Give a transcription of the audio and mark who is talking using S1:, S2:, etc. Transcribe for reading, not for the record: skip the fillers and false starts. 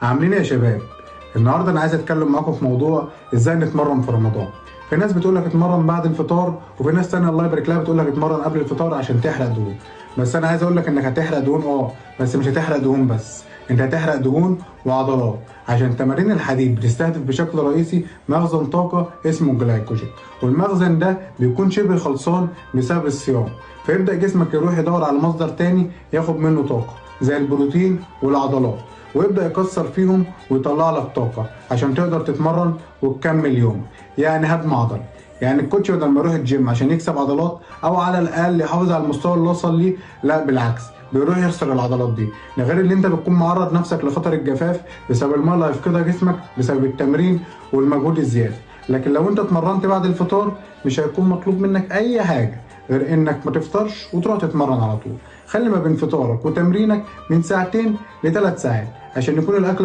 S1: عاملين ايه يا شباب؟ النهارده انا عايز اتكلم معاكم في موضوع ازاي نتمرن في رمضان. في ناس بتقول لك اتمرن بعد الفطار، وفي ناس تانية الله يبارك لها بتقول لك اتمرن قبل الفطار عشان تحرق دهون. بس انا عايز اقول لك انك هتحرق دهون بس مش هتحرق دهون بس، انت هتحرق دهون وعضلات، عشان تمارين الحديد بتستهدف بشكل رئيسي مخزن طاقه اسمه الجلايكوجين، والمخزن ده بيكون شبه خلصان بسبب الصيام، فيبدا جسمك يروح يدور على مصدر تاني ياخد منه طاقه زي البروتين والعضلات، ويبدا يكسر فيهم ويطلع لك طاقه عشان تقدر تتمرن وتكمل يوم. يعني هدم عضلي. يعني الكوتش بدل ما يروح الجيم عشان يكسب عضلات او على الاقل يحافظ على المستوى اللي وصل ليه، لا بالعكس، بيروح يخسر العضلات دي. ده غير اللي انت بتكون معرض نفسك لخطر الجفاف بسبب الميه اللي هيفقدها جسمك بسبب التمرين والمجهود الزياده. لكن لو انت اتمرنت بعد الفطار مش هيكون مطلوب منك اي حاجه غير انك ما تفطرش وتروح تتمرن على طول. خلي ما بين فطارك وتمرينك من ساعتين ل3 ساعات عشان يكون الاكل